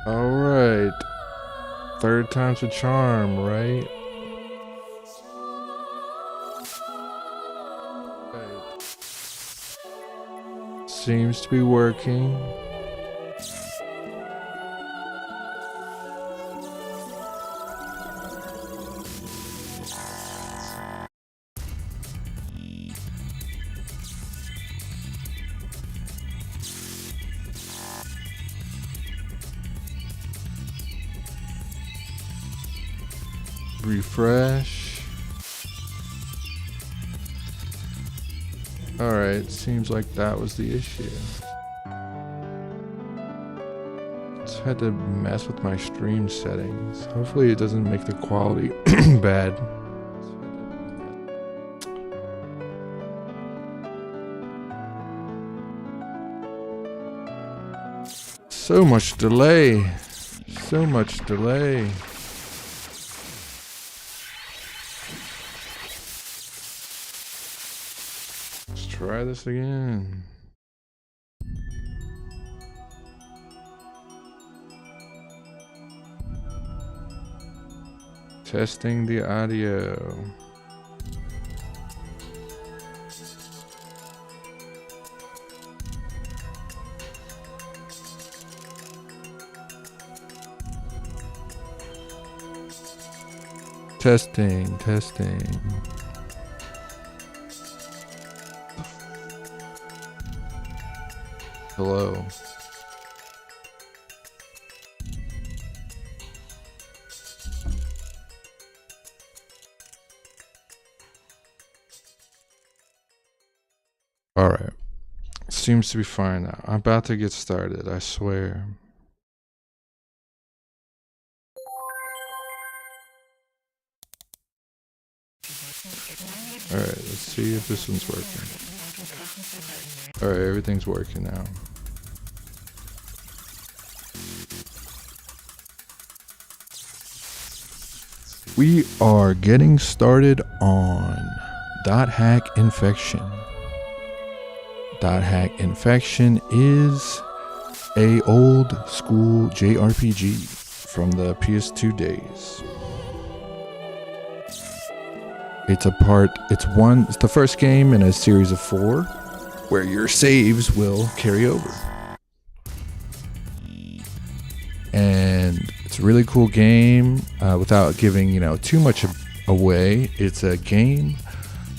Alright. Third time's a charm, right? Seems to be working. Refresh. Alright, seems like that was the issue. Just had to mess with my stream settings. Hopefully it doesn't make the quality bad. So much delay. So much delay. Try this again. Testing the audio. Testing. Hello. All right. Seems to be fine now. I'm about to get started, I swear. All right, let's see if this one's working. All right, everything's working now. We are getting started on .hack Infection. .hack Infection is a old school JRPG from the Ps2 days. It's the first game in a series of 4 where your saves will carry over. And it's a really cool game. Without giving, too much away, it's a game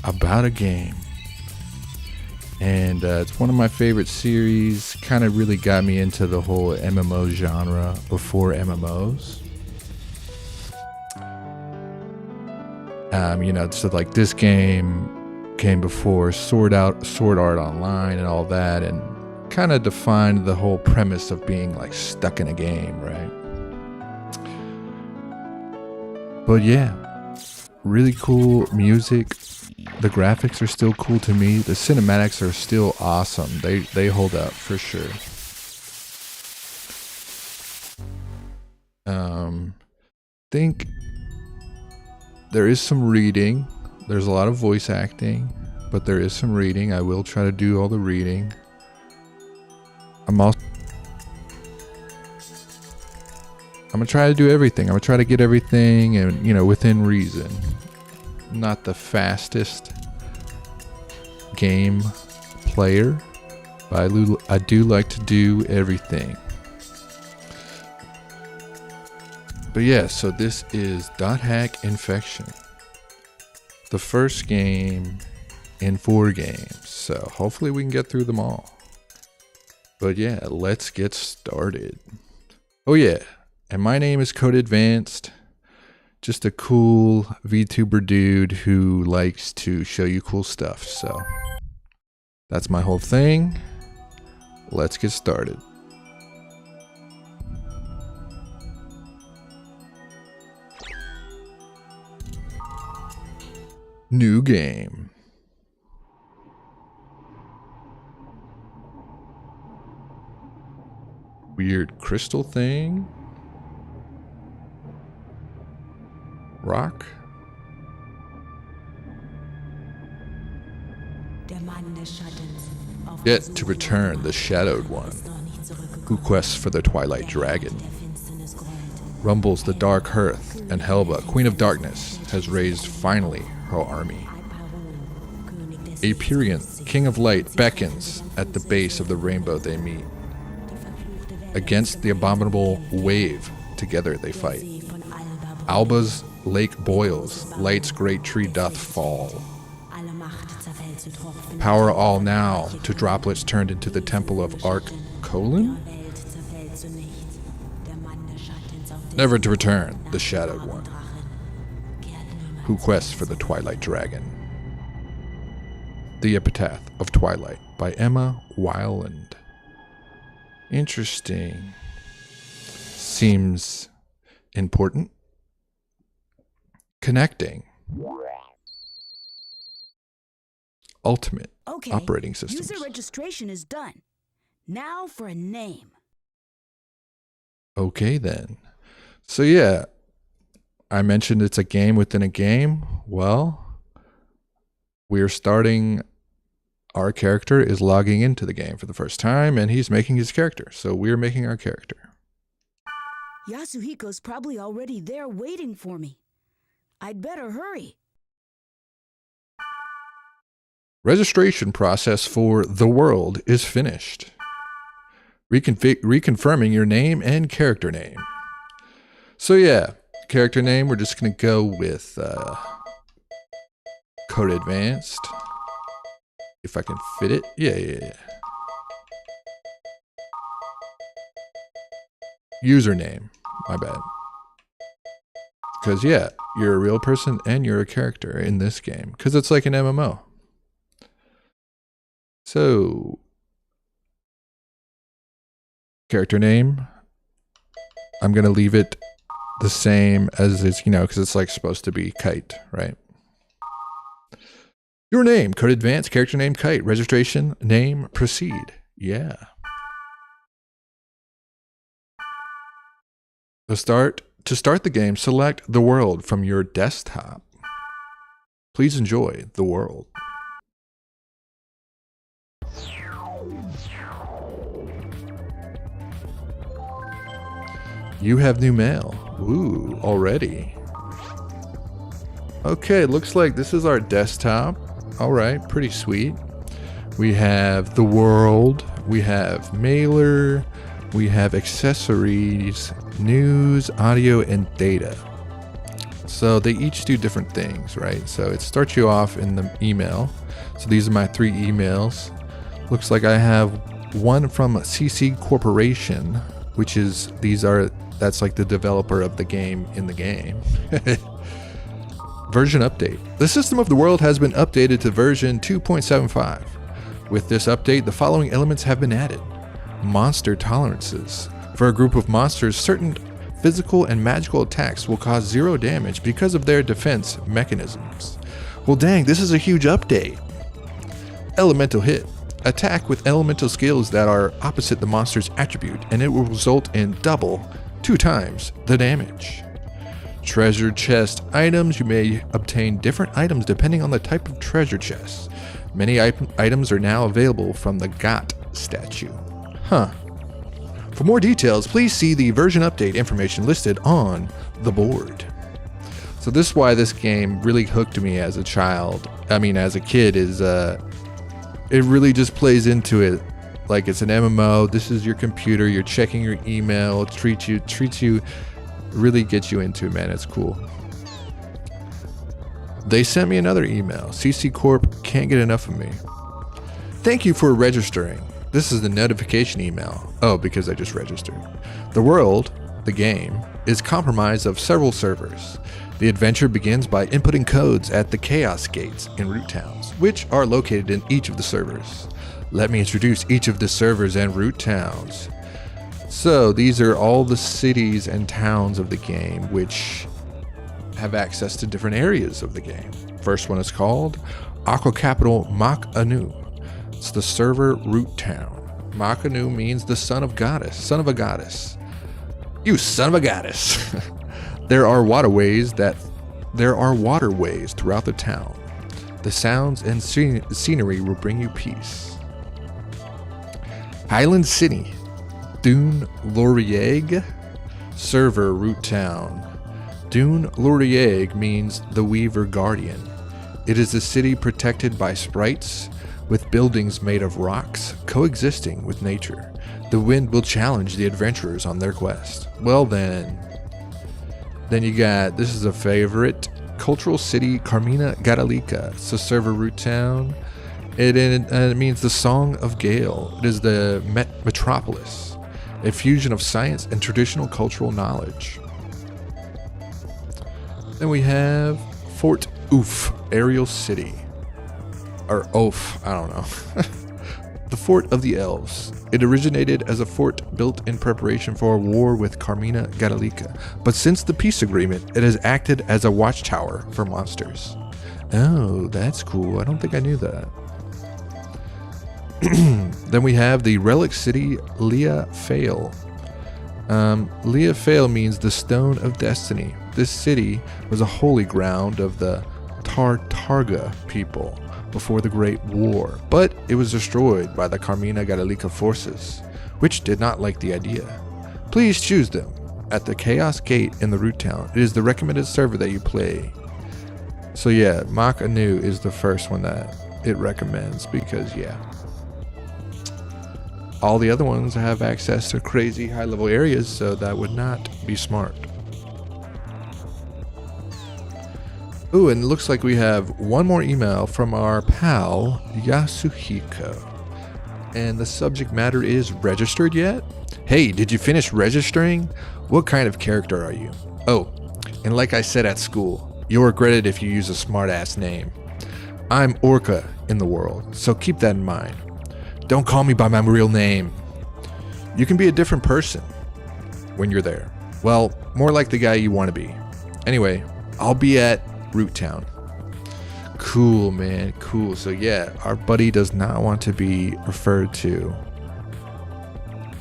about a game. And it's one of my favorite series. Kind of really got me into the whole MMO genre before MMOs. So like this game came before Sword Art Online and all that, and kind of defined the whole premise of being like stuck in a game, right? But yeah, really cool music. The graphics are still cool to me. The cinematics are still awesome. They hold up for sure. Think there is some reading. There's a lot of voice acting, but there is some reading. I will try to do all the reading. I'm gonna try to do everything. I'm gonna try to get everything, and within reason. I'm not the fastest game player, but I do like to do everything. But yeah, so this is .hack Infection, the first game in 4 games. So hopefully we can get through them all. But yeah, let's get started. Oh yeah, and my name is Code Advanced. Just a cool VTuber dude who likes to show you cool stuff. So that's my whole thing. Let's get started. New game. Weird crystal thing. Rock. Yet to return the Shadowed One, who quests for the Twilight Dragon. rumbles the dark hearth, and Helba, Queen of Darkness, has raised finally her army. Aperion, King of Light, beckons at the base of the rainbow they meet. Against the abominable wave, together they fight. Alba's lake boils, Light's great tree doth fall. Power all now to droplets turned into the temple of Arc-Colon? Never to return, the Shadowed One, who quests for the Twilight Dragon. The Epitaph of Twilight by Emma Weiland. Interesting. Seems important. Connecting. Ultimate operating systems. User registration is done. Now for a name. Okay then. So yeah, I mentioned it's a game within a game. Well, we're starting, our character is logging into the game for the first time and he's making his character. So we're making our character. Yasuhiko's probably already there waiting for me. I'd better hurry. Registration process for The World is finished. Reconfirming your name and character name. So yeah, character name, we're just going to go with Code Advanced. If I can fit it. Yeah. Username. My bad. Because yeah, you're a real person and you're a character in this game. Because it's like an MMO. So, character name, I'm going to leave it the same as it's, because it's like supposed to be Kite, right? Your name, Code Advanced, character name, Kite, registration, name, proceed. Yeah. To start the game, select The World from your desktop. Please enjoy The World. You have new mail. Ooh, already. Okay, looks like this is our desktop. All right, pretty sweet. We have The World. We have mailer. We have accessories, news, audio, and data. So they each do different things, right? So it starts you off in the email. So these are my 3 emails. Looks like I have one from CC Corporation, which is, that's like the developer of the game in the game. Version update. The system of The World has been updated to version 2.75. With this update, the following elements have been added. Monster tolerances. For a group of monsters, certain physical and magical attacks will cause 0 damage because of their defense mechanisms. Well dang, this is a huge update. Elemental hit. Attack with elemental skills that are opposite the monster's attribute, and it will result in 2 times the damage. Treasure chest items. You may obtain different items depending on the type of treasure chest. Many items are now available from the GOT statue. Huh. For more details, please see the version update information listed on the board. So this is why this game really hooked me as a child. As a kid, is it really just plays into it like it's an MMO. This is your computer. You're checking your email. It treats you, really gets you into it, man. It's cool. They sent me another email. CC Corp can't get enough of me. Thank you for registering. This is the notification email. Oh, because I just registered. The World, the game, is comprised of several servers. The adventure begins by inputting codes at the Chaos Gates in root towns, which are located in each of the servers. Let me introduce each of the servers and root towns. So these are all the cities and towns of the game which have access to different areas of the game. First one is called Aqua Capital Mak Anu. It's the server root town. Mak Anu means the son of a goddess. You son of a goddess. There are waterways throughout the town. The sounds and scenery will bring you peace. Highland City, Dune Laurieg, Server Root Town. Dune Laurier means the Weaver Guardian. It is a city protected by sprites, with buildings made of rocks coexisting with nature. The wind will challenge the adventurers on their quest. Well then you got, this is a favorite, Cultural City Carmina Gadalica. It's a server root town. It means the Song of Gale. It is the metropolis, a fusion of science and traditional cultural knowledge. Then we have Fort Oof, Aerial City. Or Oaf, I don't know. The Fort of the Elves. It originated as a fort built in preparation for a war with Carmina Gadalica, but since the peace agreement, it has acted as a watchtower for monsters. Oh, that's cool. I don't think I knew that. Then we have the Relic City Lea Fail. Lea Fail means the Stone of Destiny. This city was a holy ground of the Tartarga people before the Great War, but it was destroyed by the Carmina Gadalica forces, which did not like the idea. Please choose them at the Chaos Gate in the root town. It is the recommended server that you play. So yeah, Mach Anu is the first one that it recommends because yeah, all the other ones have access to crazy high level areas, so that would not be smart. Ooh, and it looks like we have one more email from our pal, Yasuhiko. And the subject matter is registered yet? Hey, did you finish registering? What kind of character are you? Oh, and like I said at school, you'll regret it if you use a smart-ass name. I'm Orca in the world, so keep that in mind. Don't call me by my real name. You can be a different person when you're there. Well, more like the guy you want to be. Anyway, I'll be at Root Town. Cool, man. Cool. So yeah, our buddy does not want to be referred to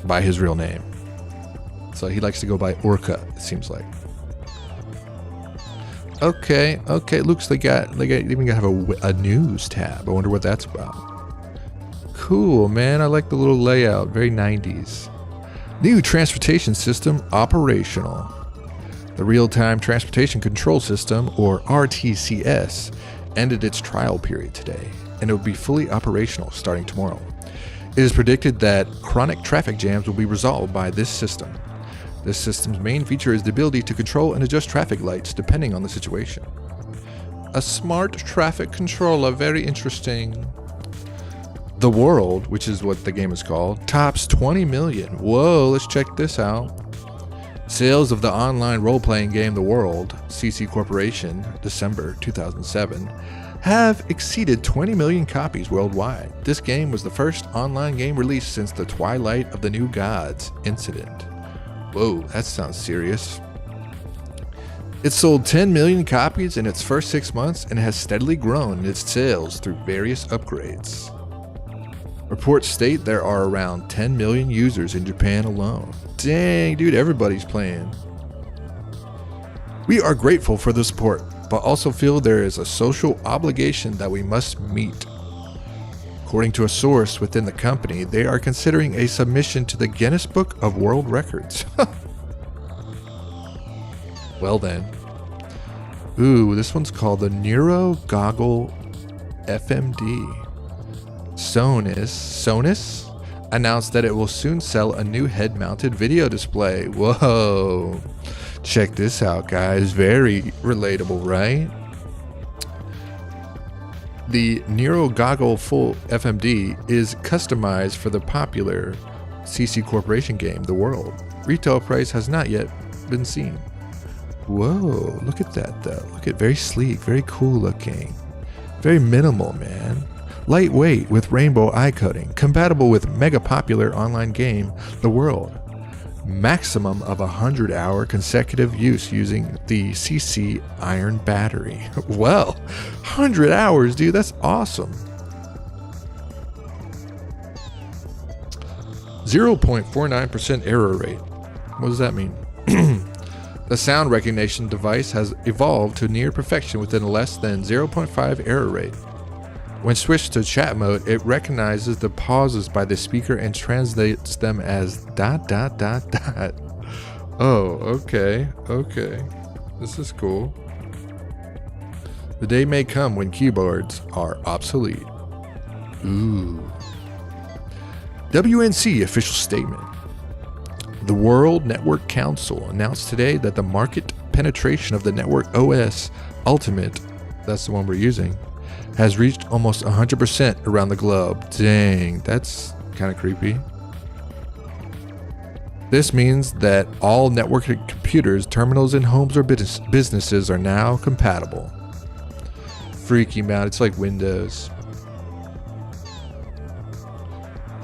by his real name. So he likes to go by Orca, it seems like. Okay. Looks like they even have a news tab. I wonder what that's about. Cool, man. I like the little layout. Very 90s. New transportation system operational. The Real-Time Transportation Control System, or RTCS, ended its trial period today, and it will be fully operational starting tomorrow. It is predicted that chronic traffic jams will be resolved by this system. This system's main feature is the ability to control and adjust traffic lights depending on the situation. A smart traffic controller, very interesting. The World, which is what the game is called, tops 20 million. Whoa, let's check this out. Sales of the online role-playing game The World, CC Corporation, December 2007, have exceeded 20 million copies worldwide. This game was the first online game released since the Twilight of the New Gods incident. Whoa, that sounds serious. It sold 10 million copies in its first 6 months and has steadily grown in its sales through various upgrades. Reports state there are around 10 million users in Japan alone. Dang, dude, everybody's playing. We are grateful for the support, but also feel there is a social obligation that we must meet. According to a source within the company, they are considering a submission to the Guinness Book of World Records. Well then. Ooh, this one's called the Neuro Goggle FMD. Sonus announced that it will soon sell a new head-mounted video display. Whoa. Check this out, guys. Very relatable, right? The Neuro Goggle Full FMD is customized for the popular CC Corporation game, The World. Retail price has not yet been seen. Whoa, look at that though. Look at, very sleek, very cool looking. Very minimal, man. Lightweight with rainbow eye coating, compatible with mega popular online game The World. Maximum of 100-hour consecutive use using the CC iron battery. Well, 100 hours, dude, that's awesome. 0.49% error rate. What does that mean? The sound recognition device has evolved to near perfection within less than 0.5 error rate. When switched to chat mode, it recognizes the pauses by the speaker and translates them as ... Oh, okay. Okay. This is cool. The day may come when keyboards are obsolete. Ooh. WNC official statement. The World Network Council announced today that the market penetration of the Network OS Ultimate, that's the one we're using, has reached almost 100% around the globe. Dang, that's kind of creepy. This means that all networked computers, terminals, and homes or businesses are now compatible. Freaky man, it's like Windows.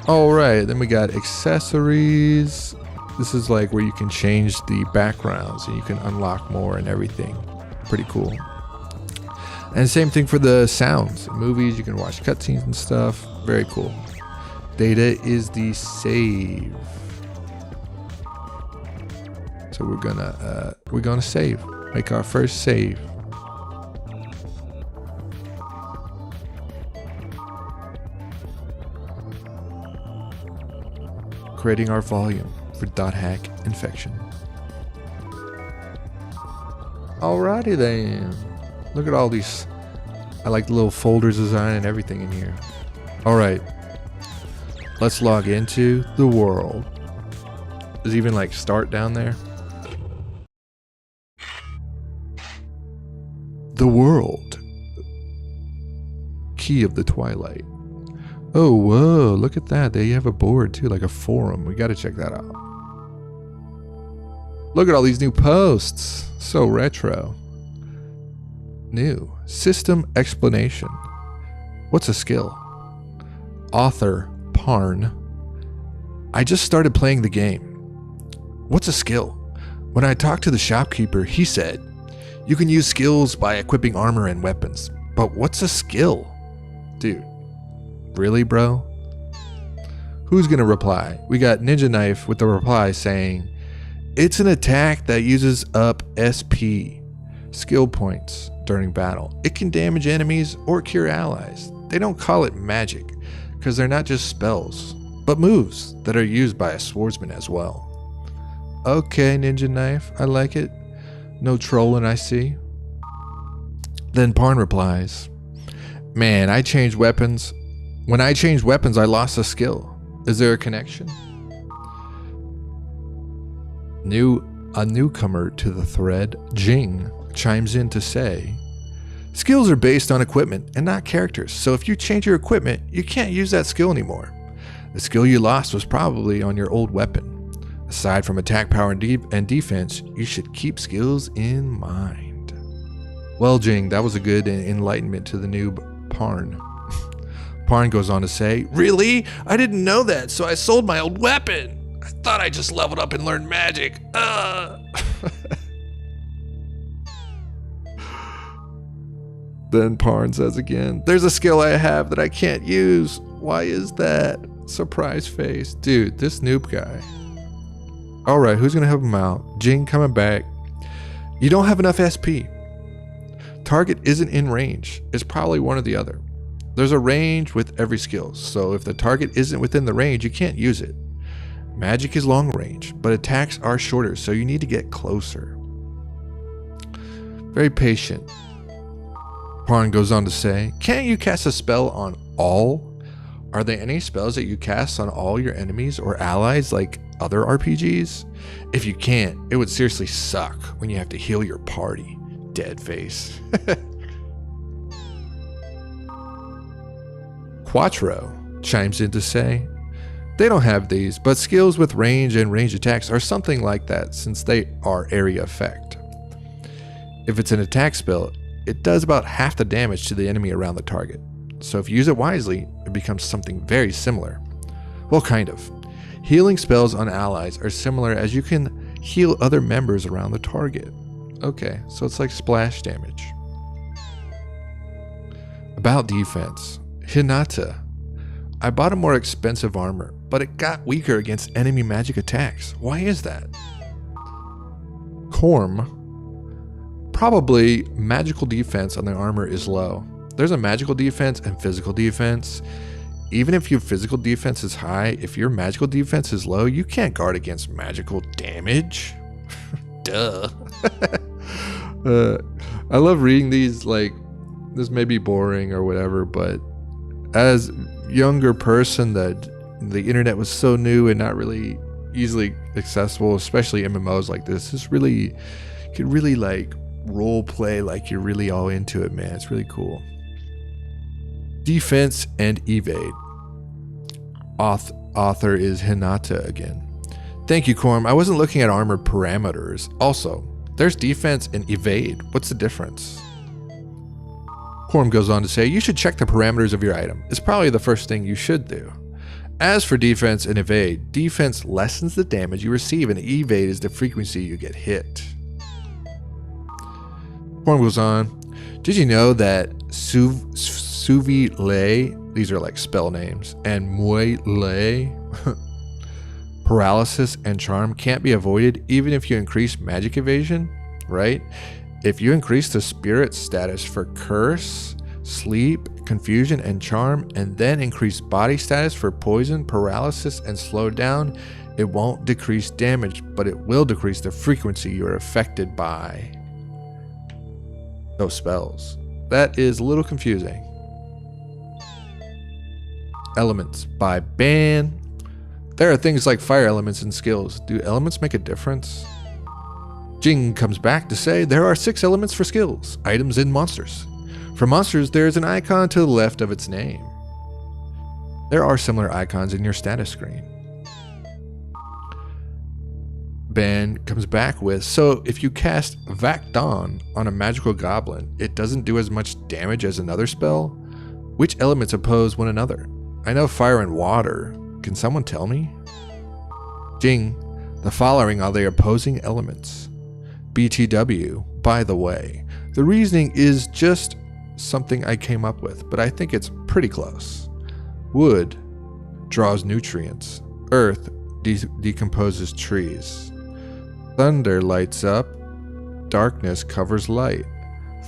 Alright, then we got accessories. This is like where you can change the backgrounds and you can unlock more and everything. Pretty cool. And same thing for the sounds. Movies, you can watch cutscenes and stuff. Very cool. Data is the save. So we're gonna save. Make our first save. Creating our volume for .hack infection. Alrighty then. Look at all these. I like the little folders design and everything in here. Alright. Let's log into the world. There's even like start down there. The world. Key of the Twilight. Oh, whoa, look at that. They have a board too, like a forum. We gotta check that out. Look at all these new posts. So retro. New. System explanation. What's a skill? Author, Parn. I just started playing the game. What's a skill? When I talked to the shopkeeper, he said, you can use skills by equipping armor and weapons. But what's a skill? Dude. Really, bro? Who's gonna reply? We got Ninja Knife with the reply saying, it's an attack that uses up SP, skill points, during battle. It can damage enemies or cure allies. They don't call it magic, because they're not just spells, but moves that are used by a swordsman as well. Okay, Ninja Knife, I like it. No trolling, I see. Then Parn replies, man, I changed weapons. When I changed weapons, I lost a skill. Is there a connection? A newcomer to the thread, Jing, chimes in to say, skills are based on equipment and not characters, so if you change your equipment, you can't use that skill anymore. The skill you lost was probably on your old weapon. Aside from attack power and defense, you should keep skills in mind. Well, Jing, that was a good enlightenment to the noob Parn. Parn goes on to say, really? I didn't know that, so I sold my old weapon. I thought I just leveled up and learned magic. Then Parn says again, there's a skill I have that I can't use. Why is that? Surprise face. Dude, this noob guy. Alright, who's gonna help him out? Jing coming back. You don't have enough SP. Target isn't in range. It's probably one or the other. There's a range with every skill, so if the target isn't within the range, you can't use it. Magic is long range, but attacks are shorter, so you need to get closer. Very patient. Parn goes on to say, can't you cast a spell on all? Are there any spells that you cast on all your enemies or allies like other RPGs? If you can't, it would seriously suck when you have to heal your party. Dead face. Quattro chimes in to say, they don't have these, but skills with range and range attacks are something like that since they are area effect. If it's an attack spell, it does about half the damage to the enemy around the target. So if you use it wisely, it becomes something very similar. Well, kind of. Healing spells on allies are similar as you can heal other members around the target. Okay, so it's like splash damage. About defense. Hinata. I bought a more expensive armor, but it got weaker against enemy magic attacks. Why is that? Korm. Probably magical defense on the armor is low. There's a magical defense and physical defense. Even if your physical defense is high, if your magical defense is low, you can't guard against magical damage. Duh. I love reading these. Like, this may be boring or whatever, but as a younger person that the internet was so new and not really easily accessible, especially MMOs like this, is really, you could really like role play like you're really all into it, man. It's really cool. Defense and evade. Author is Hinata again. Thank you, Corm. I wasn't looking at armor parameters. Also, there's defense and evade. What's the difference? Corm goes on to say, you should check the parameters of your item. It's probably the first thing you should do. As for defense and evade, defense lessens the damage you receive and evade is the frequency you get hit. Corm goes on, did you know that Suvi Lei, these are like spell names, and Mui Lei, paralysis and charm can't be avoided even if you increase magic evasion, right? If you increase the spirit status for curse, sleep, confusion, and charm, and then increase body status for poison, paralysis, and slow down, it won't decrease damage, but it will decrease the frequency you are affected by those spells. That is a little confusing. Elements by Ban. There are things like fire elements and skills. Do elements make a difference? Jing comes back to say there are 6 elements for skills, items, and monsters. For monsters, there is an icon to the left of its name. There are similar icons in your status screen. Ben comes back with, so if you cast Vakdon on a magical goblin, it doesn't do as much damage as another spell? Which elements oppose one another? I know fire and water. Can someone tell me? Jing, the following are the opposing elements. BTW, by the way, the reasoning is just something I came up with, but I think it's pretty close. Wood draws nutrients. Earth decomposes trees. Thunder lights up. Darkness covers light.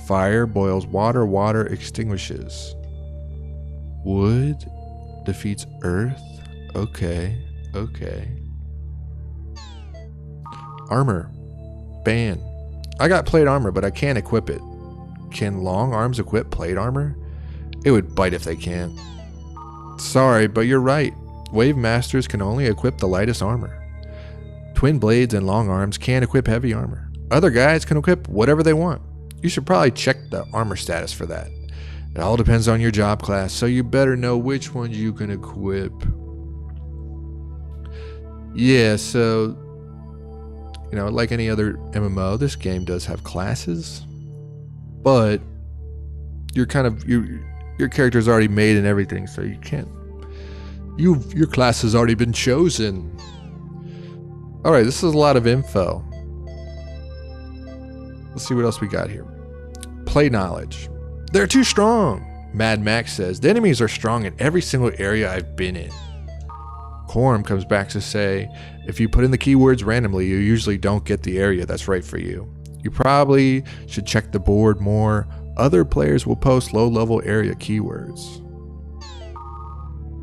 Fire boils water. Water extinguishes. Wood defeats earth? Okay. Armor. Ban. I got plate armor, but I can't equip it. Can long arms equip plate armor? It would bite if they can't. Sorry, but you're right. Wave masters can only equip the lightest armor. Twin blades and long arms can't equip heavy armor. Other guys can equip whatever they want. You should probably check the armor status for that. It all depends on your job class, so you better know which ones you can equip. Yeah, so, you know, like any other MMO, this game does have classes, but your character's already made and everything, so you can't. Your class has already been chosen. All right, this is a lot of info. Let's see what else we got here. Play knowledge. They're too strong. Mad Max says, the enemies are strong in every single area I've been in. Corm comes back to say, if you put in the keywords randomly, you usually don't get the area that's right for you. You probably should check the board more. Other players will post low-level area keywords.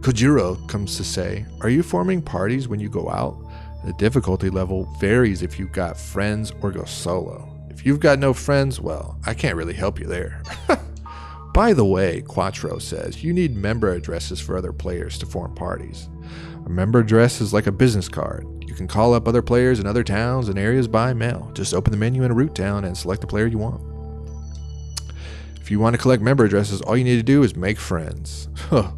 Kojiro comes to say, are you forming parties when you go out? The difficulty level varies if you've got friends or go solo. If you've got no friends, well, I can't really help you there. By the way, Quattro says, you need member addresses for other players to form parties. A member address is like a business card. You can call up other players in other towns and areas by mail. Just open the menu in a root town and select the player you want. If you want to collect member addresses, all you need to do is make friends. Huh.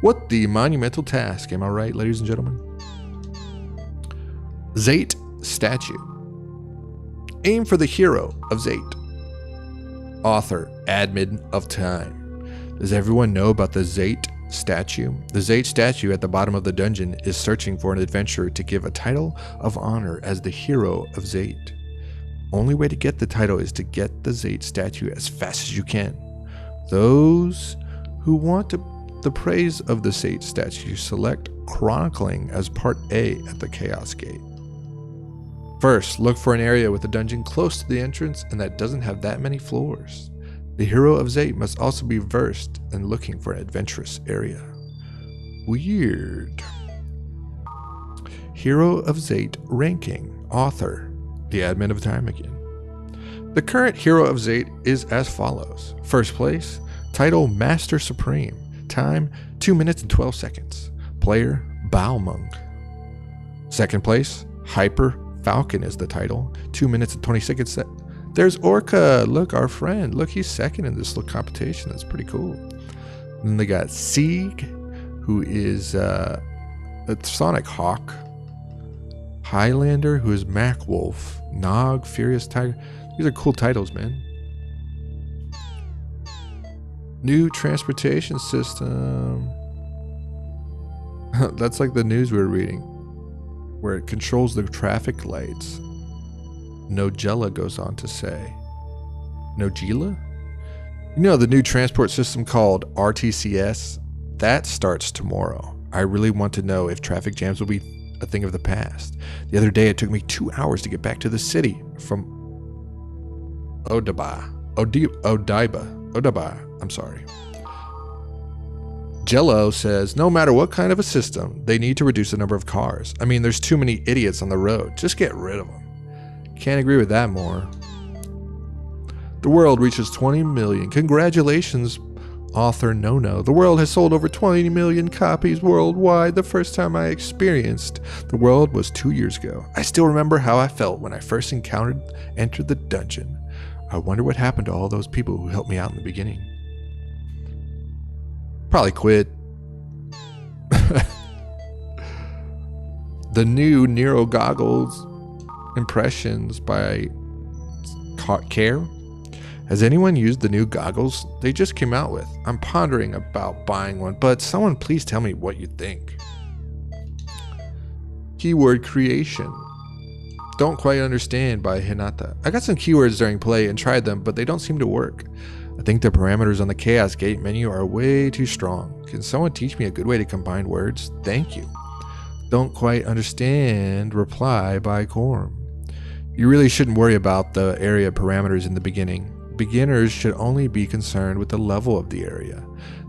What the monumental task, am I right, ladies and gentlemen? Zate statue. Aim for the hero of Zate. Author, admin of time. Does everyone know about the Zate statue? The Zate statue at the bottom of the dungeon is searching for an adventurer to give a title of honor as the hero of Zate. Only way to get the title is to get the Zate statue as fast as you can. Those who want the praise of the Zate statue select chronicling as part A at the Chaos Gate. First, look for an area with a dungeon close to the entrance and that doesn't have that many floors. The hero of Zate must also be versed in looking for an adventurous area. Weird. Hero of Zate ranking. Author, the admin of time again. The current hero of Zate is as follows. First place, title Master Supreme. Time 2 minutes and 12 seconds. Player Balmung. Second place, Hyper Falcon is the title. 2 minutes and 20 seconds. There's Orca. Look, our friend. Look, he's second in this little competition. That's pretty cool. And then they got Sieg, who is a Sonic Hawk. Highlander, who is Mac Wolf. Nog, Furious Tiger. These are cool titles, man. New transportation system. That's like the news we were reading, where it controls the traffic lights. Nogella goes on to say. Nogella? You know, the new transport system called RTCS? That starts tomorrow. I really want to know if traffic jams will be a thing of the past. The other day, it took me 2 hours to get back to the city from Odaiba. I'm sorry. Jello says, no matter what kind of a system, they need to reduce the number of cars. I mean, there's too many idiots on the road. Just get rid of them. Can't agree with that more. The world reaches 20 million. Congratulations, author Nono. The world has sold over 20 million copies worldwide. The first time I experienced the world was 2 years ago. I still remember how I felt when I first entered the dungeon. I wonder what happened to all those people who helped me out in the beginning. Probably quit. The new Nero goggles impressions by Care. Has anyone used the new goggles they just came out with? I'm pondering about buying one, but someone please tell me what you think. Keyword creation. Don't quite understand by Hinata. I got some keywords during play and tried them, but they don't seem to work. I think the parameters on the Chaos Gate menu are way too strong. Can someone teach me a good way to combine words? Thank you. Don't quite understand. Reply by Corm. You really shouldn't worry about the area parameters in the beginning. Beginners should only be concerned with the level of the area.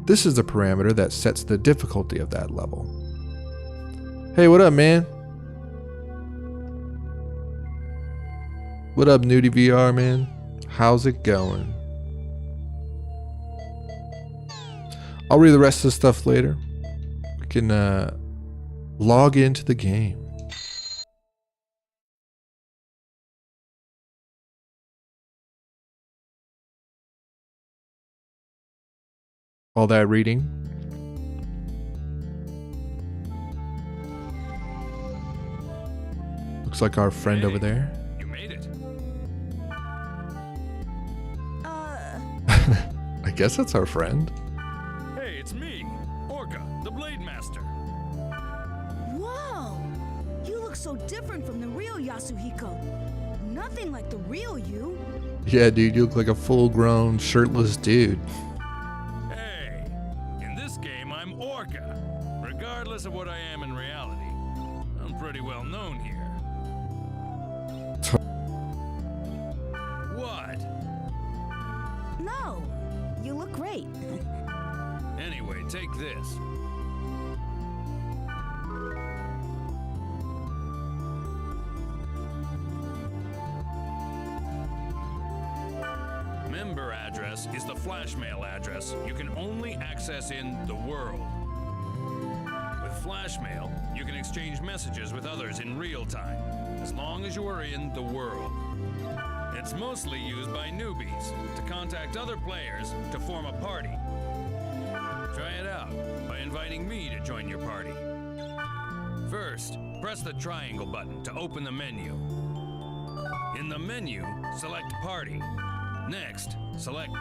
This is the parameter that sets the difficulty of that level. Hey, what up, man? What up, Nudie VR, man? How's it going? I'll read the rest of the stuff later. We can log into the game. All that reading. Looks like our friend over there. You made it. I guess that's our friend. Hey, it's me, Orca, the Blade Master. Whoa! You look so different from the real Yasuhiko. Nothing like the real you. Yeah, dude, you look like a full-grown, shirtless dude. Hey, in this game I'm Orca. Regardless of what I am in reality, I'm pretty well known here. What? No, you look great. Anyway, take this. Member address is the flash mail address you can only access in the world. With flash mail, you can exchange messages with others in real time, as long as you are in the world. It's mostly used by newbies to contact other players to form a party. Try it out by inviting me to join your party. First, press the triangle button to open the menu. In the menu, select Party. Next, select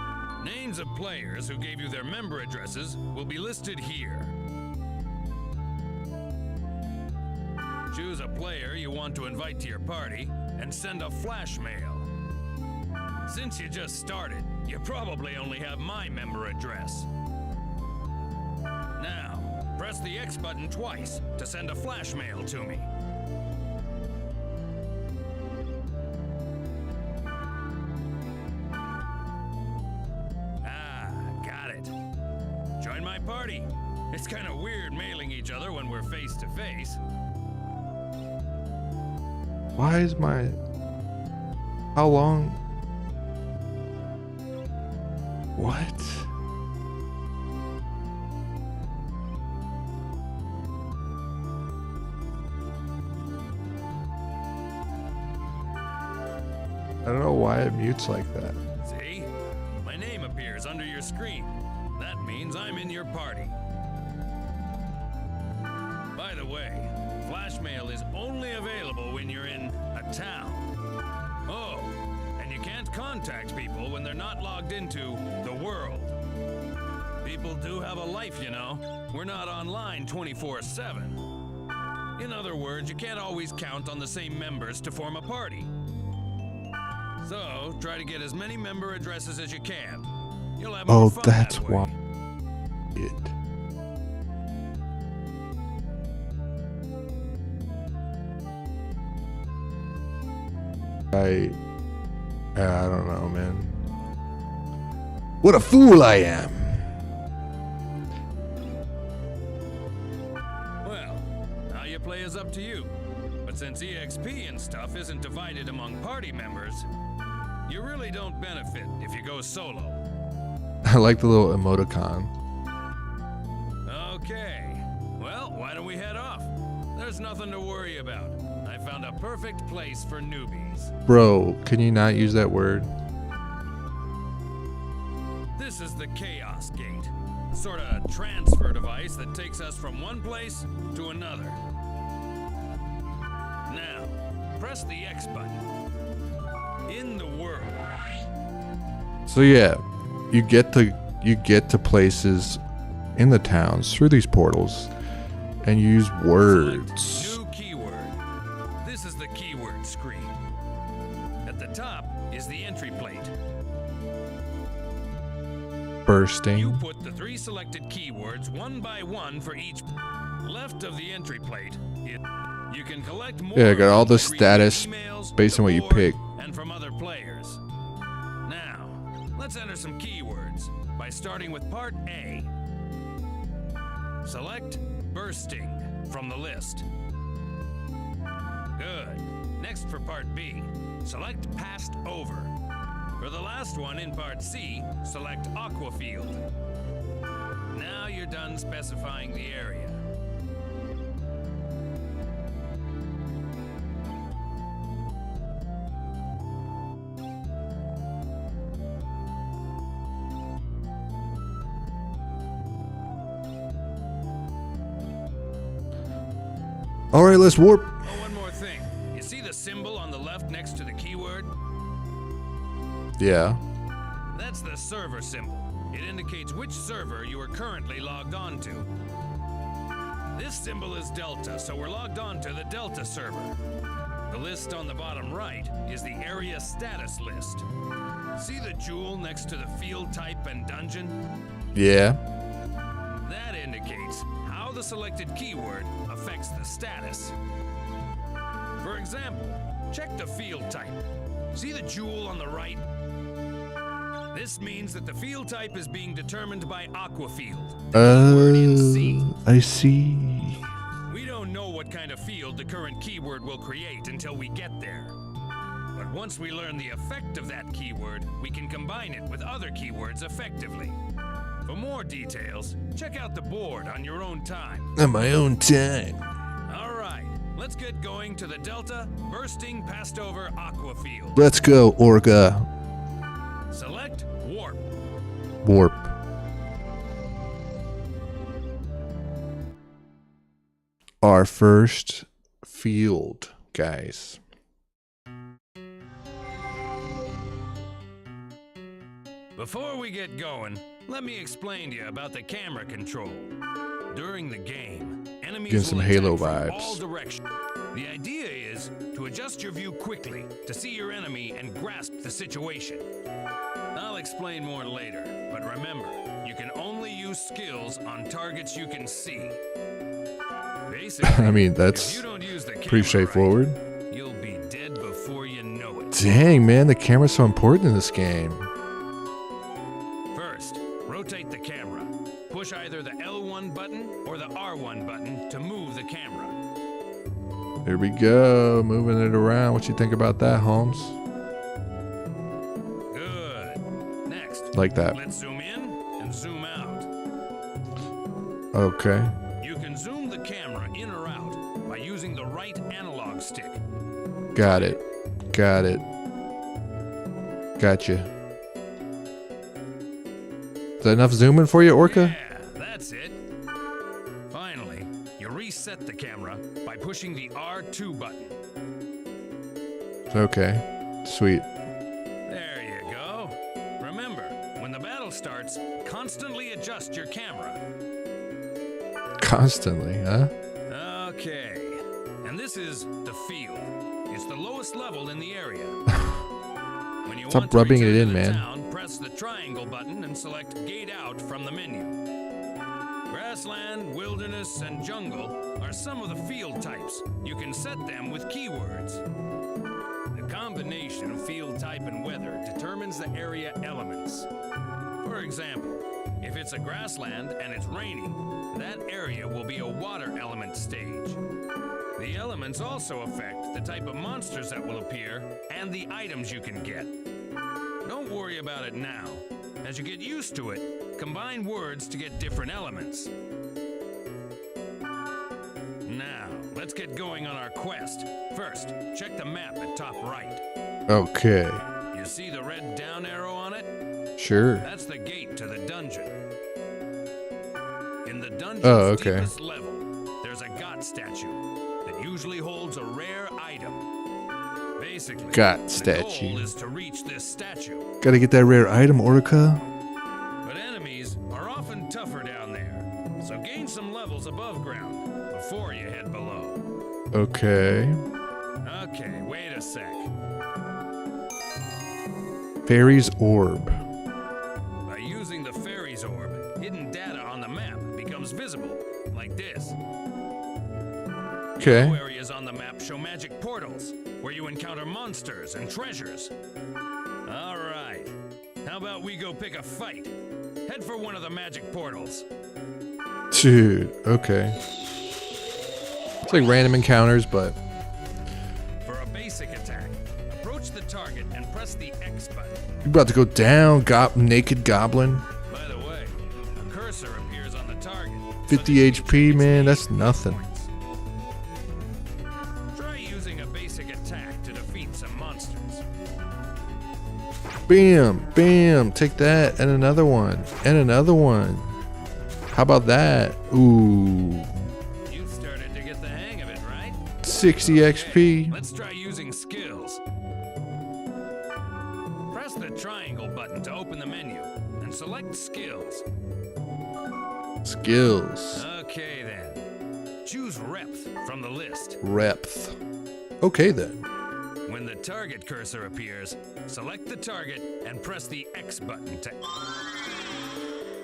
names of players who gave you their member addresses will be listed here. Choose a player you want to invite to your party and send a flash mail. Since you just started, you probably only have my member address. Now, press the X button twice to send a flash mail to me. Got it. Join my party. It's kind of weird mailing each other when we're face to face. Why is my How long? What? I don't know why it mutes like that. See? My name appears under your screen. That means I'm in your party. By the way, flash mail is only available when you're in a town. Oh, and you can't contact people when they're not logged into the world. People do have a life, you know. We're not online 24/7. In other words, you can't always count on the same members to form a party. So, try to get as many member addresses as you can. You'll have more fun That's that way. why. I don't know, man. What a fool I am. Well, how you play is up to you. But since EXP and stuff isn't divided among party members, you really don't benefit if you go solo. I like the little emoticon. Okay. Well, why don't we head off? There's nothing to worry about. I found a perfect place for newbies. Bro, can you not use that word? This is the Chaos Gate. A sort of transfer device that takes us from one place to another. Now, press the X button. In the world. So yeah, you get to places in the towns through these portals and use words. New keyword. This is the keyword screen. At the top is the entry plate. Bursting. You put the 3 selected keywords one by one for each. Left of the entry plate, you can collect more. Yeah, I got all the by reading status emails, based the on what you board, pick. and from other players. Now, let's enter some keywords by starting with part A. Select bursting from the list. Good. Next for part B, select passed over. For the last one in part C, select aqua field. Now you're done specifying the area. All right, let's warp. Oh, one more thing. You see the symbol on the left next to the keyword? Yeah. That's the server symbol. It indicates which server you are currently logged on to. This symbol is Delta, so we're logged on to the Delta server. The list on the bottom right is the area status list. See the jewel next to the field type and dungeon? Yeah. That indicates how the selected keyword affects the status. For example, check the field type. See the jewel on the right? This means that the field type is being determined by aqua field. The keyword in C. I see. We don't know what kind of field the current keyword will create until we get there. But once we learn the effect of that keyword, we can combine it with other keywords effectively. For more details, check out the board on your own time. On my own time. All right, let's get going to the Delta bursting passed over aqua field. Let's go, Orga. Select warp. Warp. Our first field, guys. Before we get going, let me explain to you about the camera control. During the game, enemies Getting some will Halo attack from vibes. all directions. The idea is to adjust your view quickly to see your enemy and grasp the situation. I'll explain more later, but remember, you can only use skills on targets you can see. Basically, I mean, if that's you don't use the pretty camera straightforward. right, you'll be dead before you know it. Dang, man, the camera's so important in this game. First, rotate the camera. Push either the L1 button or the R1 button to move the camera. Here we go, moving it around. What you think about that, Holmes? Like that. Let's zoom in and zoom out. Okay. You can zoom the camera in or out by using the right analog stick. Got it. Got it. Gotcha. Is that enough zooming for you, Orca? Yeah, that's it. Finally, you reset the camera by pushing the R2 button. Okay. Sweet. There you go. Remember, when the battle starts, constantly adjust your camera. Constantly, huh? Okay. And this is the field. It's the lowest level in the area. When you Stop want to rubbing it return in, to the man. town, press the triangle button and select Gate Out from the menu. Grassland, wilderness, and jungle are some of the field types. You can set them with keywords. The combination of field type and weather determines the area elements. For example, if it's a grassland and it's raining, that area will be a water element stage. The elements also affect the type of monsters that will appear and the items you can get. Don't worry about it now. As you get used to it, combine words to get different elements. Now, let's get going on our quest. First, check the map at top right. Okay. You see the red down arrow on it? Sure. That's the gate to the dungeon. In the dungeon's okay. deepest level, there's a god statue that usually holds a rare item. Basically, God the statue. goal is to reach this statue. Gotta get that rare item, Orca. But enemies are often tougher down there, so gain some levels above ground before you head below. Okay. Okay, wait a sec. Fairy's Orb. By using the fairy's orb, hidden data on the map becomes visible, like this. Okay. Low areas on the map show magic portals, where you encounter monsters and treasures. All right. How about we go pick a fight? Head for one of the magic portals. Dude, okay. It's like random encounters, but For a basic attack, approach the target and press the X button. you about to go down, naked goblin. By the way, a cursor appears on the target. 50 HP, man, that's nothing. Try using a basic attack to defeat some monsters. Bam, bam, take that, and another one, and another one. How about that? Ooh, You started to get the hang of it, right? 60 XP. Let's try using skills. Press the triangle button to open the menu and select skills. Skills. Okay then. Choose Repth from the list. Repth. Okay then. When the target cursor appears, select the target and press the X button to...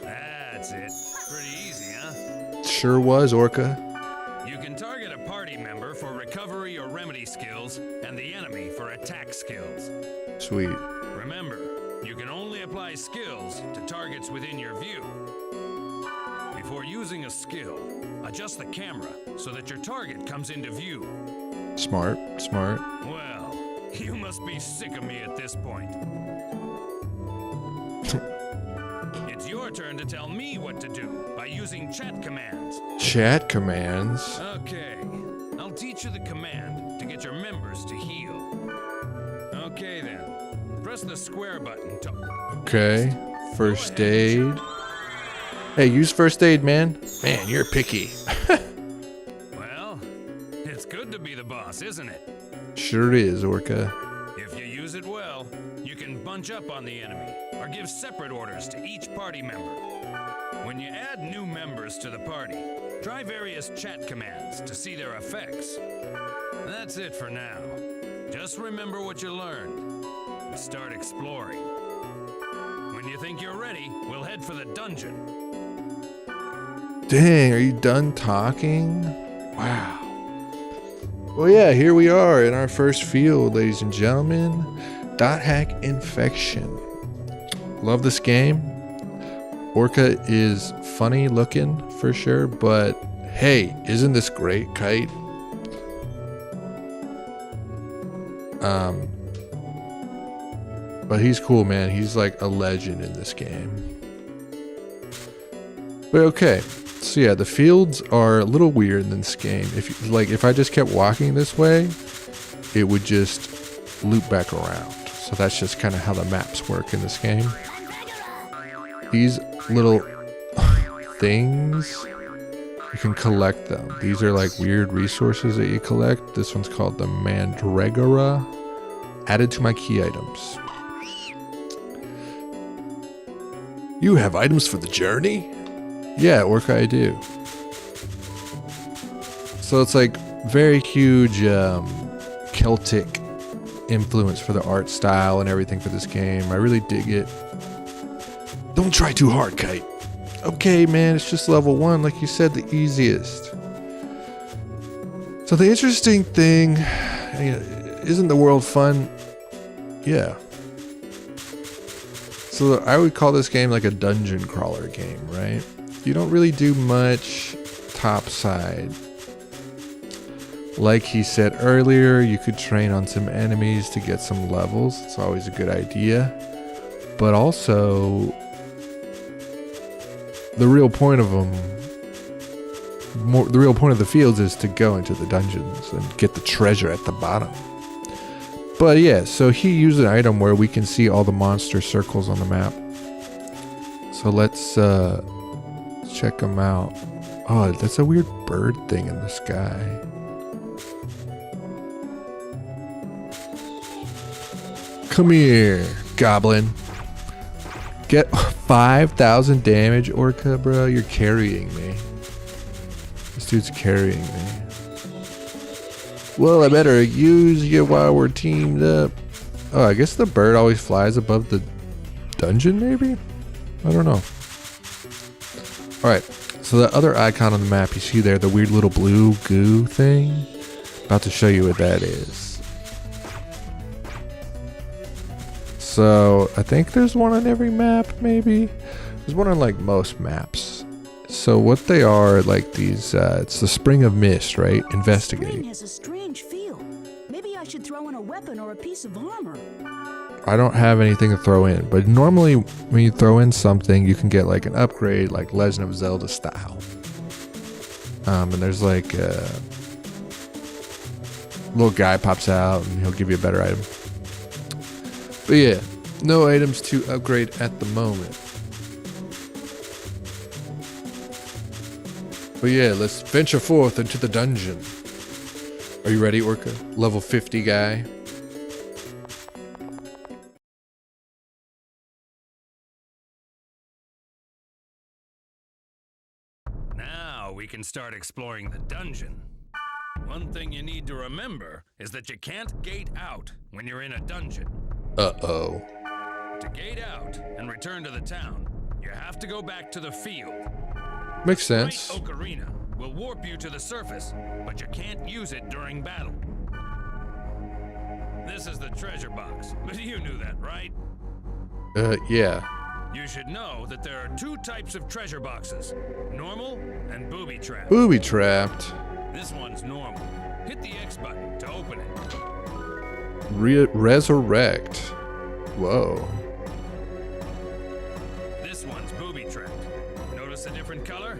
That's it. Pretty easy, huh? Sure was, Orca. You can target a party member for recovery or remedy skills and the enemy for attack skills. Sweet. Remember, you can only apply skills to targets within your view. Before using a skill, adjust the camera so that your target comes into view. Smart, smart. Well, you must be sick of me at this point. It's your turn to tell me what to do by using chat commands. Chat commands. Okay, I'll teach you the command to get your members to heal. Okay then, press the square button to... Okay. First aid. Hey, use first aid, man. Man, you're picky. Well, it's good to be the boss, isn't it? Sure is, Orca. If you use it well, you can bunch up on the enemy or give separate orders to each party member. When you add new members to the party, try various chat commands to see their effects. That's it for now. Just remember what you learned and start exploring. When you think you're ready, we'll head for the dungeon. Dang, are you done talking? Wow. Well, yeah, here we are in our first field, ladies and gentlemen. Dot hack infection. Love this game. Orca is funny looking for sure, but hey, isn't this great, Kite? But he's cool, man. He's like a legend in this game. But okay. So yeah, the fields are a little weird in this game. If I just kept walking this way, it would just loop back around. So that's just kind of how the maps work in this game. These little things, you can collect them. These are like weird resources that you collect. This one's called the Mandragora. Added to my key items. You have items for the journey? Yeah, Orca, I do. So it's like very huge Celtic influence for the art style and everything for this game. I really dig it. Don't try too hard, Kite. Okay, man, it's just level 1, like you said, the easiest. So the interesting thing, isn't the world fun? Yeah. So I would call this game like a dungeon crawler game, right? You don't really do much topside. Like he said earlier, you could train on some enemies to get some levels. It's always a good idea. But also, the real point of them, the real point of the fields is to go into the dungeons and get the treasure at the bottom. But yeah, so he used an item where we can see all the monster circles on the map. So let's check them out. Oh, that's a weird bird thing in the sky. Come here, goblin. Get 5,000 damage, Orca, bro. You're carrying me. This dude's carrying me. Well, I better use you while we're teamed up. Oh, I guess the bird always flies above the dungeon, maybe? I don't know. Alright, so the other icon on the map you see there, the weird little blue goo thing. About to show you what that is. So, I think there's one on every map, maybe? There's one on like most maps. So what they are, like these, it's the Spring of Mist, right? Investigate. Spring has a strange feel. Maybe I should throw in a weapon or a piece of armor. I don't have anything to throw in, but normally when you throw in something, you can get like an upgrade, like Legend of Zelda style. And there's like a little guy pops out and he'll give you a better item. But yeah, no items to upgrade at the moment. But yeah, let's venture forth into the dungeon. Are you ready, Orca? Level 50 guy. Now we can start exploring the dungeon. One thing you need to remember is that you can't gate out when you're in a dungeon. Uh-oh. To gate out and return to the town, you have to go back to the field. Makes sense. Great Ocarina will warp you to the surface, but you can't use it during battle. This is the treasure box, but you knew that, right? Yeah. You should know that there are 2 types of treasure boxes, normal and booby-trapped. Booby-trapped. This one's normal. Hit the X button to open it. Resurrect. Whoa. This one's booby-trapped. Notice a different color?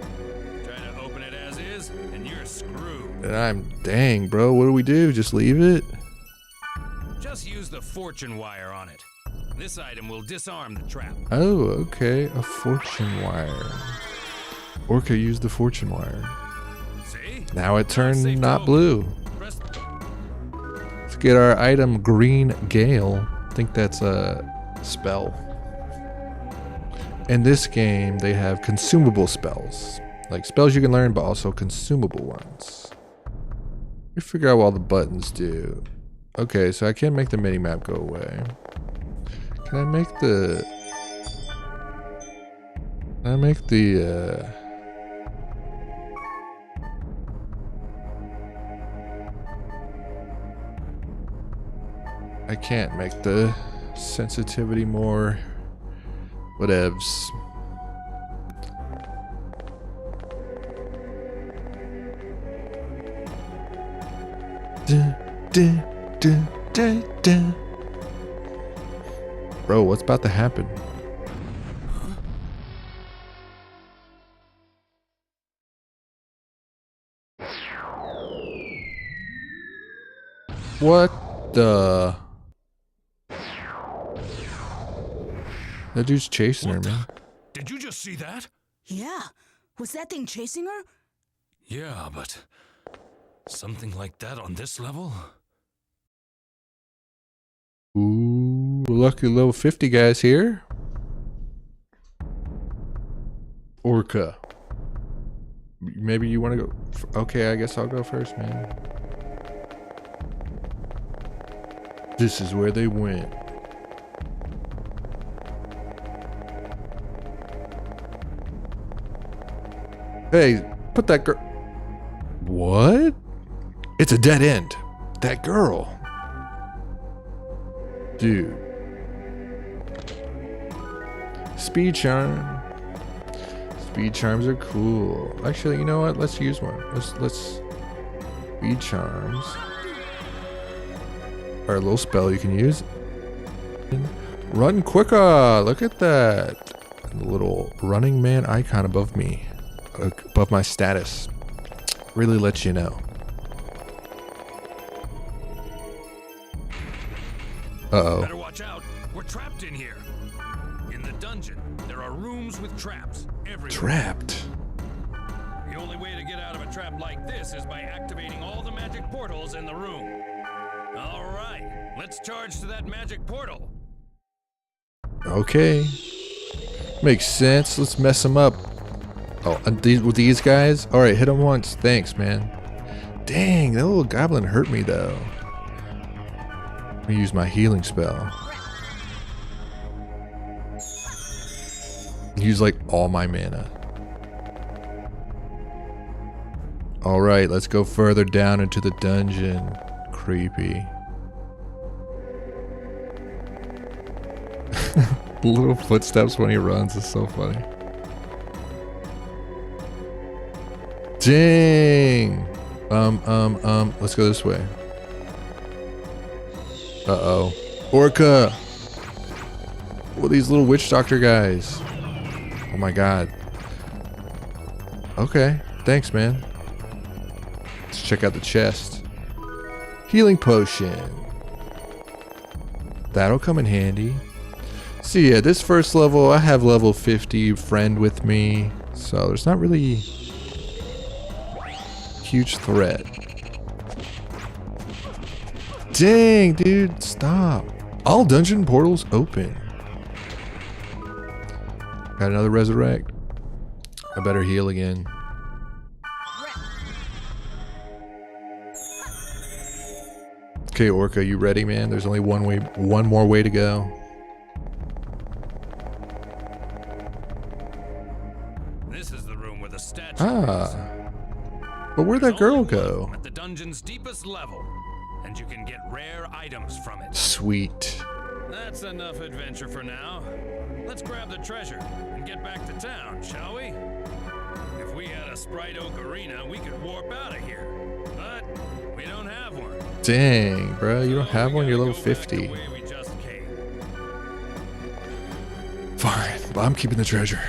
Try to open it as is, and you're screwed. And dang, bro, what do we do? Just leave it? Just use the fortune wire on it. This item will disarm the trap. Oh, okay. A fortune wire. Orca used the fortune wire. See? Now it turned Safe to not open. blue. Press- Let's get our item Green Gale. I think that's a spell. In this game, they have consumable spells. Like spells you can learn, but also consumable ones. You figure out what all the buttons do. Okay, so I can't make the mini-map go away. Can I make the... I can't make the sensitivity more... Whatevs. Dun, dun, dun, dun, dun. Bro, what's about to happen? What the? That dude's chasing her, man. Did you just see that? Yeah. Was that thing chasing her? Yeah, but something like that on this level? Ooh, lucky level 50 guys here. Orca. Maybe you want to go. Okay, I guess I'll go first, man. This is where they went. Hey, put that girl. What? It's a dead end. That girl. Dude. Speed charm. Speed charms are cool. Actually, you know what? Let's use one. Let's speed charms. Or a little spell you can use. Run quicker. Look at that. And the little running man icon above me. Above my status. Really lets you know. Uh-oh. Better watch out. We're trapped in here. In the dungeon, there are rooms with traps everywhere. Trapped. The only way to get out of a trap like this is by activating all the magic portals in the room. All right, let's charge to that magic portal. Okay. Makes sense. Let's mess them up. Oh, and with these guys? Alright, hit them once. Thanks, man. Dang, that little goblin hurt me, though. Let me use my healing spell. Use, like, all my mana. Alright, let's go further down into the dungeon. Creepy. Little footsteps when he runs is so funny. Dang. Let's go this way. Uh-oh. Orca. What are these little witch doctor guys? Oh my god. Okay. Thanks, man. Let's check out the chest. Healing potion. That'll come in handy. So yeah, this first level, I have level 50 friend with me. So there's not really huge threat. Dang, dude, stop. All dungeon portals open. Got another resurrect. I better heal again. Okay, Orca, you ready, man? There's only one more way to go. This is the room where the statue Ah. is. But where'd that girl go? At the dungeon's deepest level, and you can get rare items from it. Sweet. That's enough adventure for now. Let's grab the treasure and get back to town, shall we? If we had a Sprite Ocarina, we could warp out of here. But we don't have one. Dang, bro, you don't So have we one? You're gotta level go back the 50. way we just came. Fine, but I'm keeping the treasure.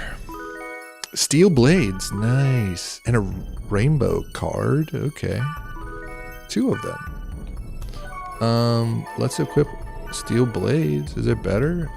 Steel blades, nice. And a rainbow card, okay. 2 of them. Let's equip steel blades. Is it better?